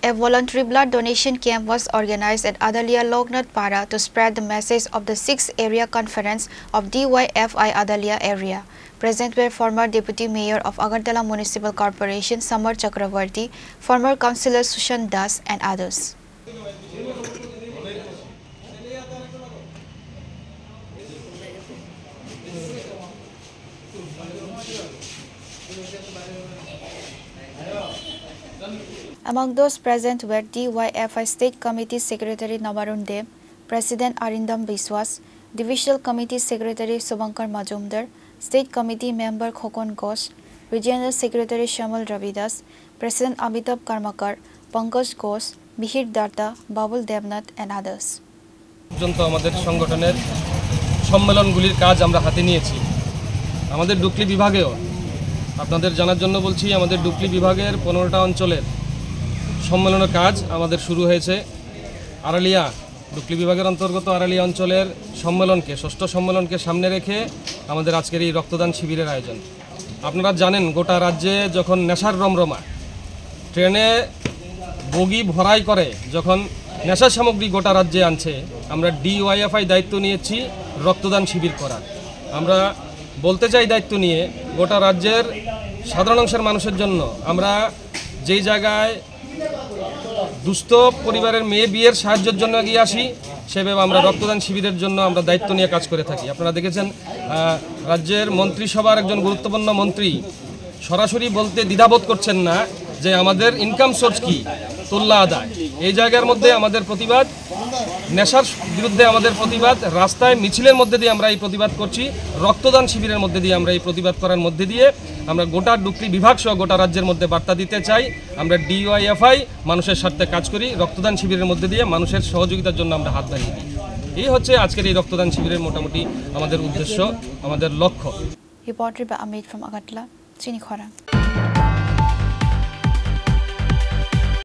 A voluntary blood donation camp was organized at Adalia Loknath Para to spread the message of the 6th Area Conference of DYFI Adalia area. Present were former Deputy Mayor of Agartala Municipal Corporation Samar Chakravarti, former Councillor Sushant Das and others. Among those present were DYFI State Committee Secretary Nabarun Dev, President Arindam Biswas, Divisional Committee Secretary Subankar Majumdar, State Committee Member Khokon Ghosh, Regional Secretary Shamal Ravidas, President Amitabh Karmakar, Pankaj Ghosh, Mihir Datta, Babul Devnath and others. আমাদের সংগঠনের সম্মেলনগুলির কাজ আমরা হাতে নিয়েছি। আমাদের ডুকলি বিভাগেও আপনাদের জানার জন্য বলছি, আমাদের ডুকলি বিভাগের 15টা অঞ্চলের সম্মেলনের কাজ আমাদের শুরু হয়েছে। আড়ালিয়া ডুকলি বিভাগের অন্তর্গত আড়ালিয়া অঞ্চলের সম্মেলনকে, ষষ্ঠ সম্মেলনকে সামনে রেখে আমাদের আজকের এই রক্তদান শিবিরের আয়োজন। আপনারা জানেন, গোটা রাজ্যে যখন নেশার রমরমা, ট্রেনে বগি ভরাই করে যখন নেশা সামগ্রী গোটা রাজ্যে আনছে, আমরা ডিওয়াইএফআই দায়িত্ব নিয়েছি রক্তদান শিবির করার। আমরা বলতে চাই দায়িত্ব নিয়ে, গোটা রাজ্যের সাধারণ অংশের মানুষের জন্য আমরা যেই জায়গায় দুস্থ পরিবারের মেয়ে বিয়ের সাহায্যের জন্য এগিয়ে আসি, সেভাবে আমরা রক্তদান শিবিরের জন্য আমরা দায়িত্ব নিয়ে কাজ করে থাকি। আপনারা দেখেছেন, রাজ্যের মন্ত্রিসভার একজন গুরুত্বপূর্ণ মন্ত্রী সরাসরি বলতে দ্বিধাবোধ করছেন না যে আমাদের ইনকাম সোর্স কি, তুল্লা আদায়। এই জায়গার মধ্যে আমাদের প্রতিবাদ, নেশার বিরুদ্ধে আমাদের প্রতিবাদ, রাস্তায় মিছিলের মধ্যে দিয়ে আমরা এই প্রতিবাদ করছি, রক্তদান শিবিরের মধ্যে দিয়ে আমরা এই প্রতিবাদ করার মধ্যে দিয়ে আমরা গোটা ডুকলি বিভাগ সহ গোটা রাজ্যের মধ্যে বার্তা দিতে চাই, আমরা ডিওয়াইএফআই মানুষের স্বার্থে কাজ করি, রক্তদান শিবিরের মধ্যে দিয়ে মানুষের সহযোগিতার জন্য আমরা হাত বাড়িয়ে দিই। এই হচ্ছে আজকের এই রক্তদান শিবিরের মোটামুটি আমাদের উদ্দেশ্য, আমাদের লক্ষ্য। Reported by Amit from Agartala, Chini Khora.